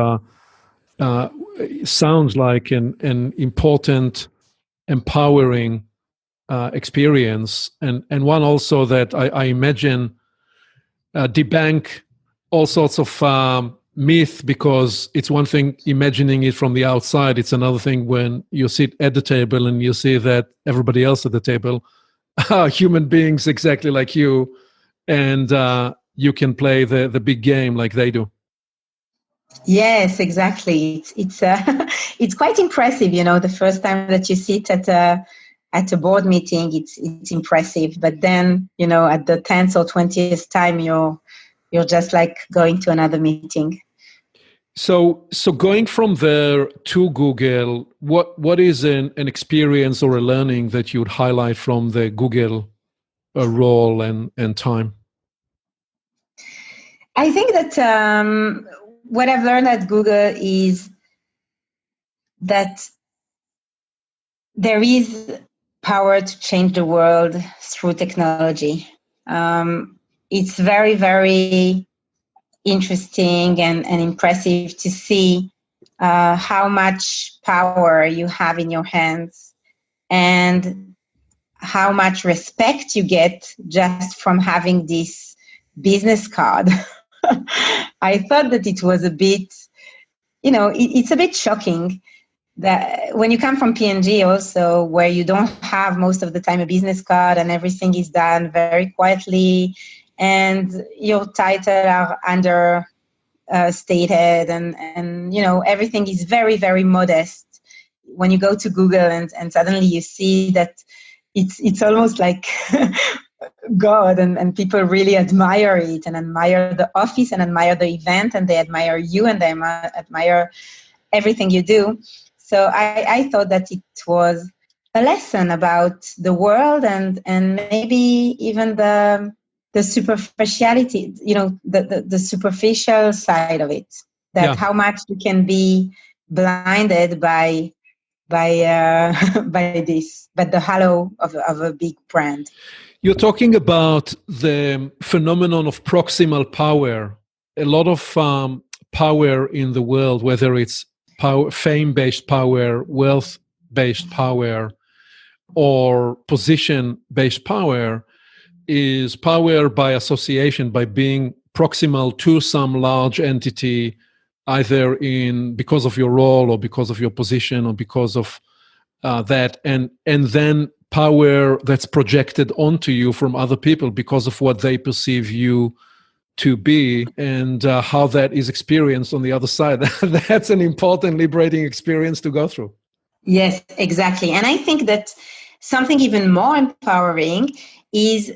sounds like an important, empowering experience, and one also that I imagine debunk all sorts of myth, because it's one thing imagining it from the outside, it's another thing when you sit at the table and you see that everybody else at the table are human beings exactly like you, and you can play the big game like they do. Yes, exactly. It's quite impressive, the first time that you sit at a board meeting, it's impressive. But then, at the 10th or 20th time, you're just like going to another meeting. So going from there to Google, what is an experience or a learning that you would highlight from the Google role and time? I think that what I've learned at Google is that there is power to change the world through technology. It's very, very interesting and impressive to see how much power you have in your hands and how much respect you get just from having this business card. I thought that it was a bit, it's a bit shocking that when you come from P&G also, where you don't have most of the time a business card and everything is done very quietly and your title are understated and everything is very, very modest. When you go to Google and suddenly you see that it's almost like God and people really admire it and admire the office and admire the event and they admire you and they admire everything you do. So I thought that it was a lesson about the world and maybe even the superficiality, the superficial side of it. That how much you can be blinded by this, but the halo of a big brand. You're talking about the phenomenon of proximal power. A lot of power in the world, whether it's power, fame-based power, wealth-based power, or position-based power, is power by association, by being proximal to some large entity, either because of your role or because of your position or because of that, and then power that's projected onto you from other people because of what they perceive you to be and how that is experienced on the other side. That's an important liberating experience to go through. Yes, exactly. And I think that something even more empowering is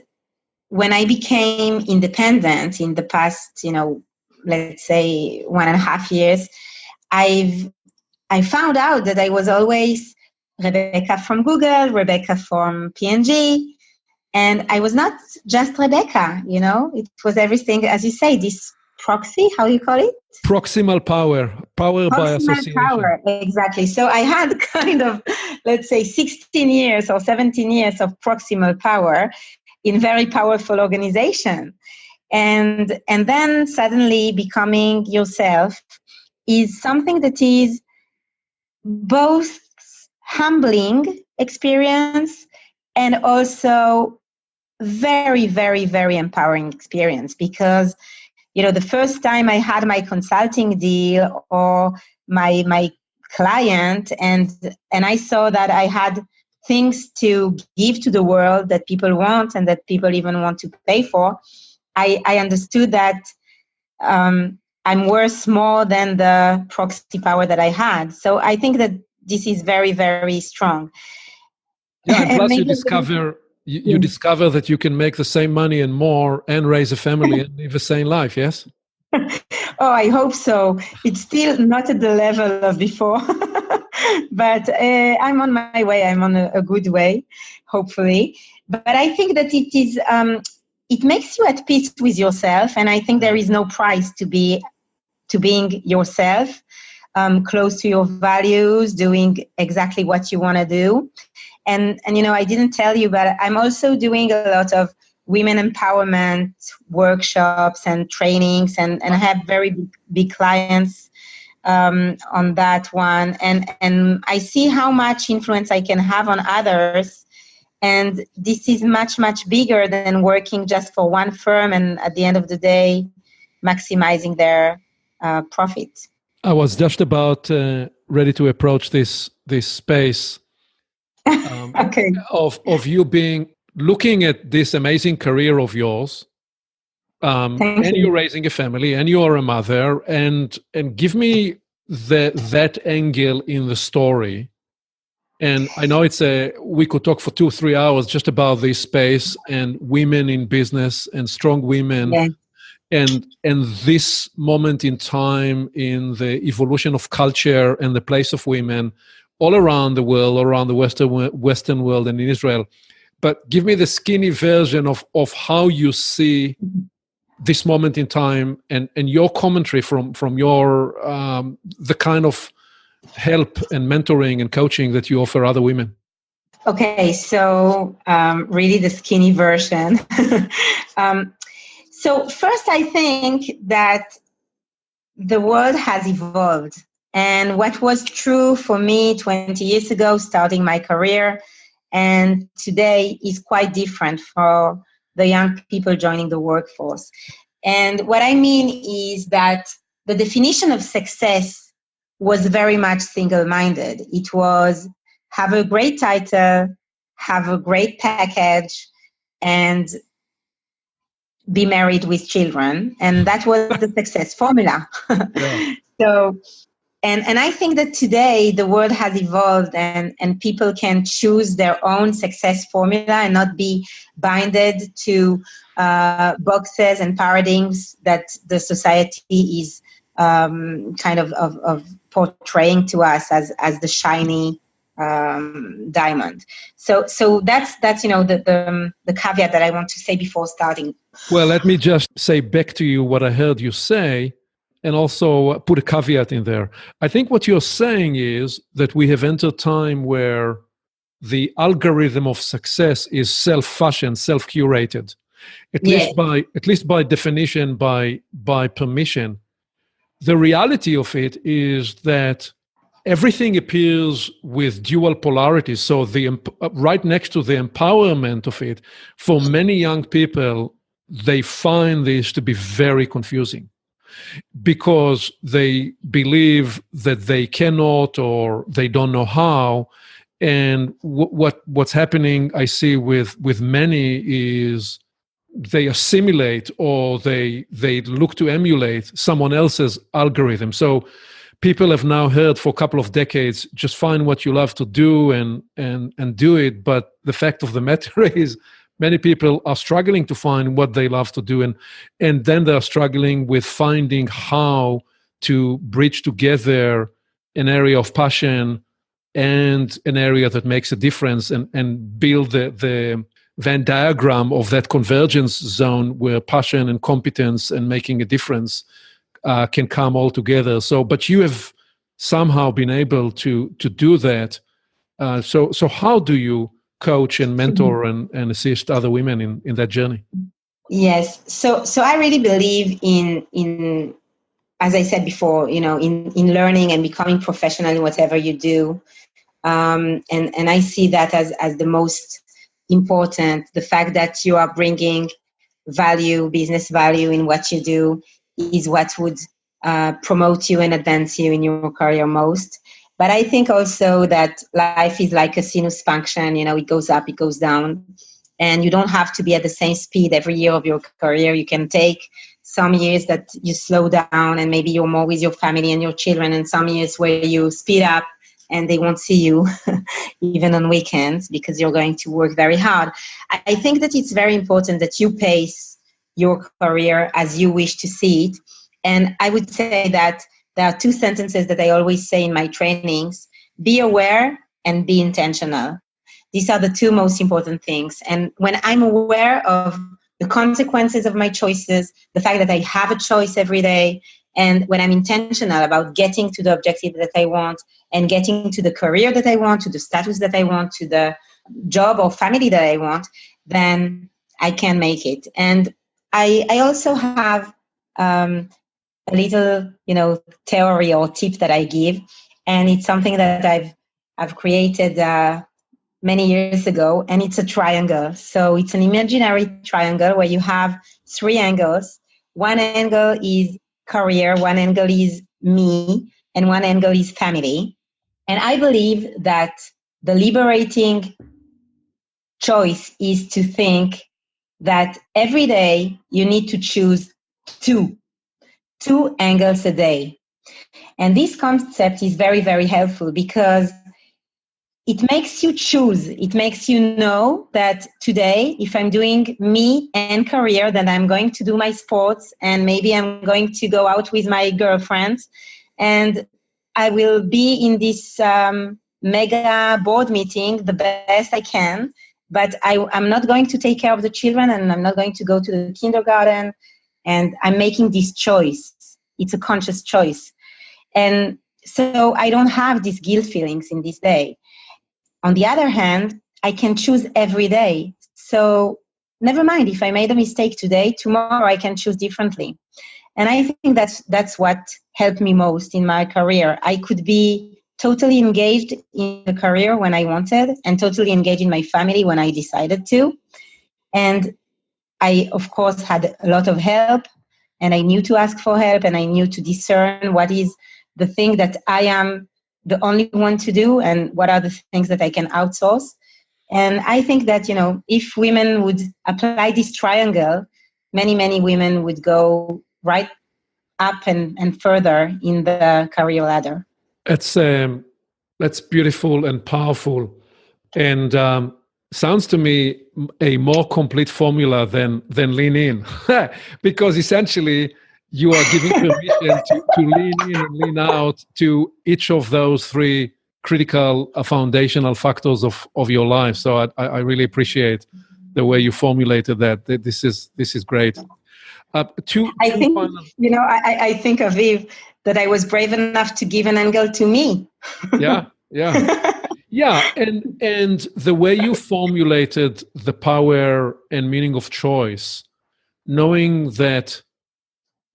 when I became independent in the past, let's say 1.5 years, I found out that I was always Rebecca from Google, Rebecca from P&G, and I was not just Rebecca, it was everything, as you say, this proxy, how you call it? Proximal power by association. Power, exactly. So I had kind of, let's say, 16 years or 17 years of proximal power in very powerful organization. And then suddenly becoming yourself is something that is both humbling experience and also very, very, very empowering experience because, the first time I had my consulting deal or my client and I saw that I had things to give to the world that people want and that people even want to pay for, I understood that I'm worth more than the proxy power that I had. So I think that this is very, very strong. Yeah, and plus you discover that you can make the same money and more and raise a family and live a sane life, yes? Oh, I hope so. It's still not at the level of before, but I'm on my way. I'm on a good way, hopefully. But I think that it is. It makes you at peace with yourself, and I think there is no price to being yourself, close to your values, doing exactly what you want to do. And I didn't tell you, but I'm also doing a lot of women empowerment workshops and trainings, and I have very big clients on that one. And I see how much influence I can have on others. And this is much, much bigger than working just for one firm and at the end of the day, maximizing their profit. I was just about ready to approach this space okay. of you looking at this amazing career of yours, and you're raising a family, and you're a mother, and give me that angle in the story. And I know we could talk for 2-3 hours just about this space and women in business and strong women. Yeah. and this moment in time in the evolution of culture and the place of women all around the world, all around the Western world and in Israel. But give me the skinny version of how you see this moment in time and your commentary from your the kind of help and mentoring and coaching that you offer other women. Okay, so really the skinny version. So first, I think that the world has evolved. And what was true for me 20 years ago, starting my career, and today is quite different for the young people joining the workforce. And what I mean is that the definition of success was very much single-minded. It was have a great title, have a great package, and be married with children. And that was the success formula. Yeah. So, and I think that today the world has evolved and people can choose their own success formula and not be binded to boxes and paradigms that the society is kind of portraying to us as the shiny diamond. So that's the caveat that I want to say before starting. Well, let me just say back to you what I heard you say, and also put a caveat in there. I think what you're saying is that we have entered time where the algorithm of success is self-fashioned, self-curated, at least by definition, by permission. The reality of it is that everything appears with dual polarity. So right next to the empowerment of it, for many young people, they find this to be very confusing because they believe that they cannot or they don't know how. And what's happening, I see with many, is they assimilate or they look to emulate someone else's algorithm. So people have now heard for a couple of decades, just find what you love to do and do it. But the fact of the matter is many people are struggling to find what they love to do. And then they're struggling with finding how to bridge together an area of passion and an area that makes a difference and build the Venn diagram of that convergence zone where passion and competence and making a difference can come all together. So, but you have somehow been able to do that. So how do you coach and mentor and assist other women in that journey? Yes. So I really believe in as I said before, in learning and becoming professional in whatever you do. And I see that as the most important, the fact that you are bringing value, business value in what you do is what would promote you and advance you in your career most. But I think also that life is like a sinus function, it goes up, it goes down, and you don't have to be at the same speed every year of your career. You can take some years that you slow down and maybe you're more with your family and your children, and some years where you speed up and they won't see you even on weekends because you're going to work very hard. I think that it's very important that you pace your career as you wish to see it. And I would say that there are two sentences that I always say in my trainings: be aware and be intentional. These are the two most important things. And when I'm aware of the consequences of my choices, the fact that I have a choice every day, and when I'm intentional about getting to the objective that I want and getting to the career that I want, to the status that I want, to the job or family that I want, then I can make it. And I also have a little, theory or tip that I give, and it's something that I've created many years ago, and it's a triangle. So it's an imaginary triangle where you have three angles. One angle is career, one angle is me, and one angle is family. And I believe that the liberating choice is to think that every day you need to choose two angles a day. And this concept is very, very helpful because it makes you choose. It makes you know that today, if I'm doing me and career, then I'm going to do my sports, and maybe I'm going to go out with my girlfriends, and I will be in this mega board meeting the best I can, but I'm not going to take care of the children, and I'm not going to go to the kindergarten, and I'm making this choice. It's a conscious choice. And so I don't have these guilt feelings in this day. On the other hand, I can choose every day. So never mind if I made a mistake today, tomorrow I can choose differently. And I think that's what helped me most in my career. I could be totally engaged in the career when I wanted, and totally engaged in my family when I decided to. And I, of course, had a lot of help, and I knew to ask for help, and I knew to discern what is the thing that I am the only one to do, and what are the things that I can outsource. And I think that, if women would apply this triangle, many, many women would go right up and further in the career ladder. That's beautiful and powerful, and sounds to me a more complete formula than lean in, because essentially you are giving permission to lean in and lean out to each of those three critical foundational factors of your life. So I really appreciate the way you formulated that. This is great. I think, I think, Aviv, that I was brave enough to give an angle to me. Yeah. Yeah, and the way you formulated the power and meaning of choice, knowing that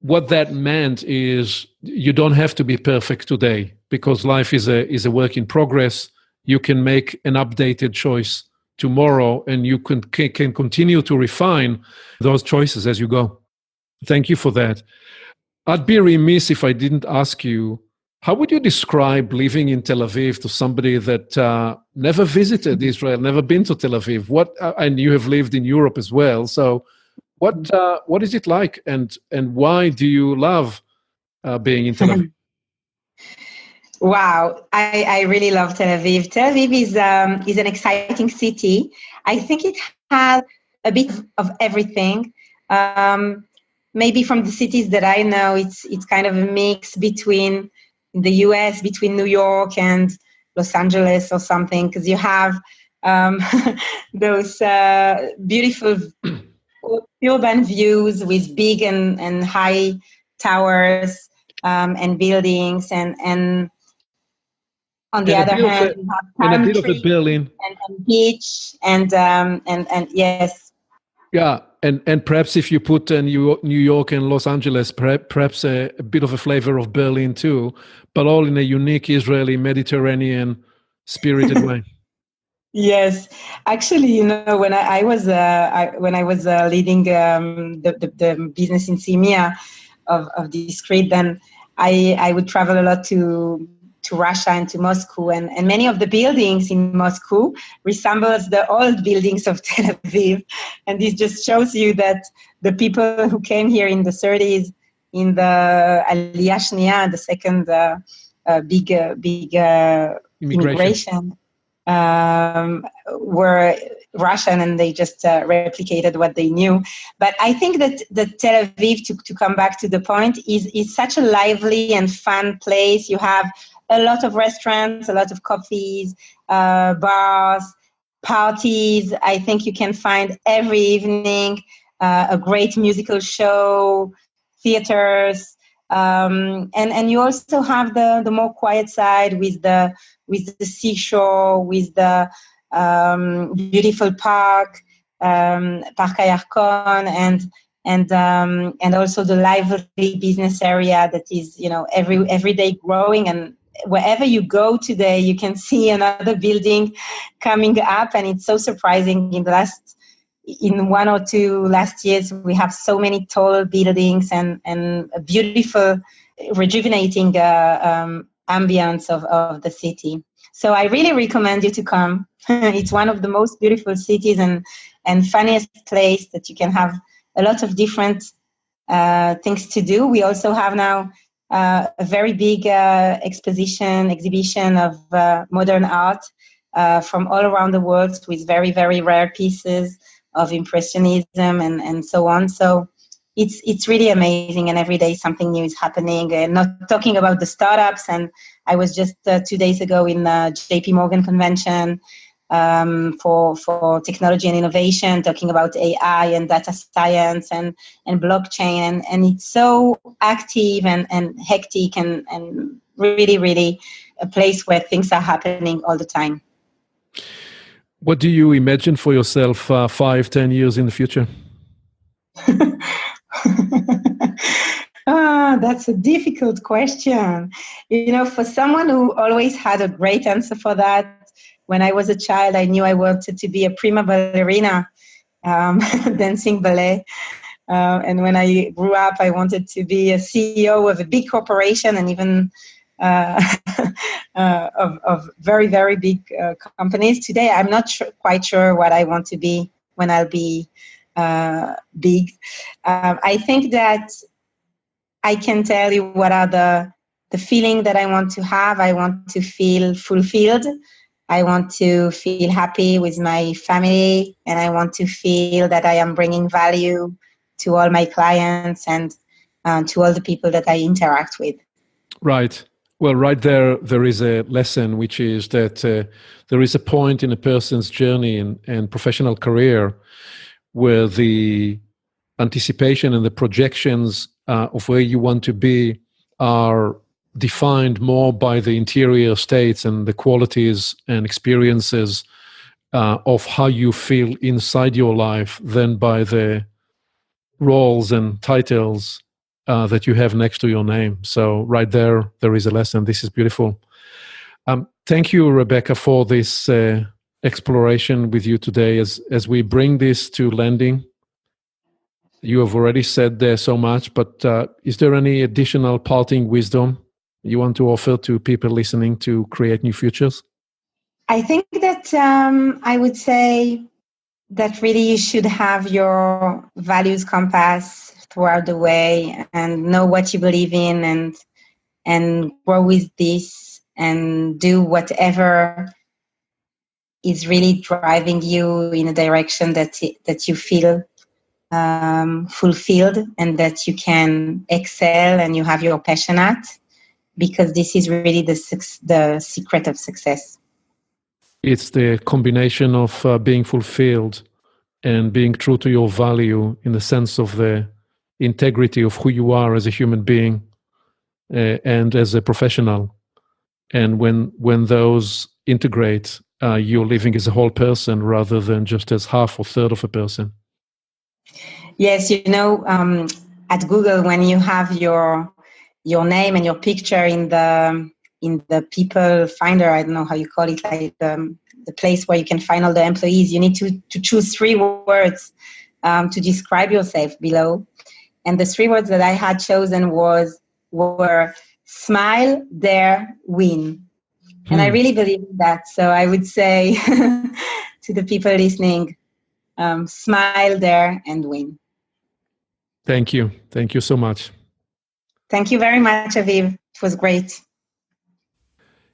what that meant is you don't have to be perfect today, because life is a work in progress. You can make an updated choice tomorrow, and you can continue to refine those choices as you go. Thank you for that. I'd be remiss if I didn't ask you, how would you describe living in Tel Aviv to somebody that never visited Israel, never been to Tel Aviv? And you have lived in Europe as well. So what is it like, and why do you love being in Tel Aviv? Wow, I really love Tel Aviv. Tel Aviv is an exciting city. I think it has a bit of everything. Maybe from the cities that I know, it's kind of a mix between the US, between New York and Los Angeles or something, because you have those beautiful urban views with big and high towers and buildings, and on the other hand, you have palm trees, a bit of a Berlin and beach and yes. Yeah, and perhaps if you put New York and Los Angeles, perhaps a bit of a flavor of Berlin too, but all in a unique Israeli Mediterranean spirited way. Yes, actually, when I was leading the business in CEMEA of Discrete, then I would travel a lot to Russia and to Moscow, and many of the buildings in Moscow resembles the old buildings of Tel Aviv, and this just shows you that the people who came here in the 30s, in the Aliyah Shniya, the second big immigration, were Russian, and they just replicated what they knew. But I think that Tel Aviv, to come back to the point, is such a lively and fun place. You have a lot of restaurants, a lot of coffees, bars, parties. I think you can find every evening a great musical show, theaters, and you also have the more quiet side with the seashore, with the beautiful park, Park Ayarkon, and also the lively business area that is every day growing, and wherever you go today, you can see another building coming up, and it's so surprising. In 1 or 2 last years, we have so many tall buildings and a beautiful, rejuvenating ambience of the city. So I really recommend you to come. It's one of the most beautiful cities and funniest place that you can have a lot of different things to do. We also have now a very big exhibition of modern art from all around the world with very, very rare pieces of impressionism and so on. So it's really amazing, and every day something new is happening. And not talking about the startups, and I was just 2 days ago in the JP Morgan convention for technology and innovation, talking about AI and data science and blockchain, and it's so active and hectic and really, really a place where things are happening all the time. What do you imagine for yourself 5-10 years in the future? That's a difficult question. For someone who always had a great answer for that, when I was a child, I knew I wanted to be a prima ballerina, dancing ballet. And when I grew up, I wanted to be a CEO of a big corporation and even of very, very big companies. Today, I'm not quite sure what I want to be when I'll be big. I think that I can tell you what are the feeling that I want to have. I want to feel fulfilled. I want to feel happy with my family, and I want to feel that I am bringing value to all my clients and to all the people that I interact with. Right. Well, right there is a lesson, which is that there is a point in a person's journey and professional career where the anticipation and the projections of where you want to be are defined more by the interior states and the qualities and experiences of how you feel inside your life than by the roles and titles that you have next to your name. So right there is a lesson. This is beautiful. Thank you, Rebecca, for this exploration with you today as we bring this to landing. You have already said there so much, but is there any additional parting wisdom you want to offer to people listening to create new futures? I think that I would say that really you should have your values compass throughout the way and know what you believe in and grow with this and do whatever is really driving you in a direction that you feel fulfilled and that you can excel and you have your passion at, because this is really the secret of success. It's the combination of being fulfilled and being true to your value in the sense of the integrity of who you are as a human being and as a professional. And when those integrate, you're living as a whole person rather than just as half or third of a person. Yes, at Google, when you have your name and your picture in the people finder, I don't know how you call it, like the place where you can find all the employees, you need to choose 3 words to describe yourself below. And the 3 words that I had chosen were smile, dare, win. And I really believe in that. So I would say to the people listening, smile, dare, and win. Thank you. Thank you so much. Thank you very much, Aviv. It was great.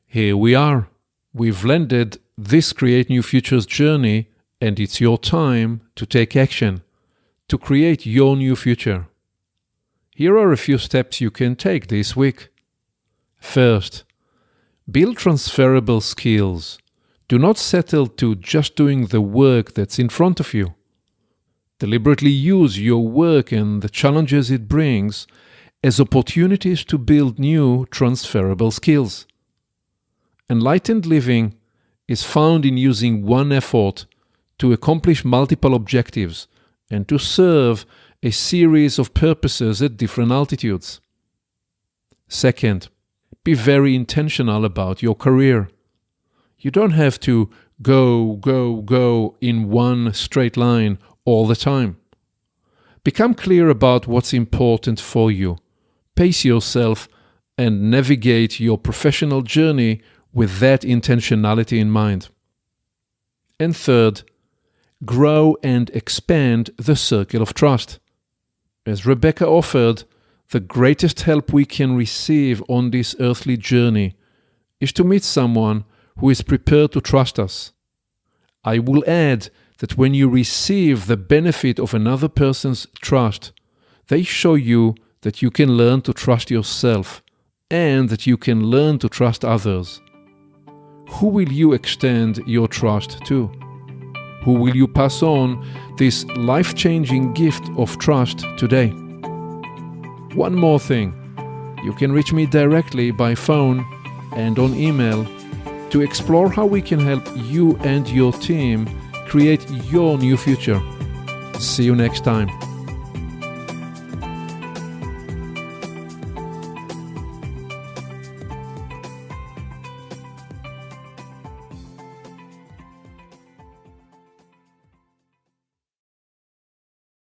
Here we are. We've landed this Create New Futures journey, and it's your time to take action, to create your new future. Here are a few steps you can take this week. First, build transferable skills. Do not settle to just doing the work that's in front of you. Deliberately use your work and the challenges it brings as opportunities to build new transferable skills. Enlightened living is found in using one effort to accomplish multiple objectives and to serve a series of purposes at different altitudes. Second, be very intentional about your career. You don't have to go in one straight line all the time. Become clear about what's important for you. Pace yourself and navigate your professional journey with that intentionality in mind. And third, grow and expand the circle of trust. As Rebecca offered, the greatest help we can receive on this earthly journey is to meet someone who is prepared to trust us. I will add that when you receive the benefit of another person's trust, they show you that you can learn to trust yourself and that you can learn to trust others. Who will you extend your trust to? Who will you pass on this life-changing gift of trust today? One more thing. You can reach me directly by phone and on email to explore how we can help you and your team create your new future. See you next time.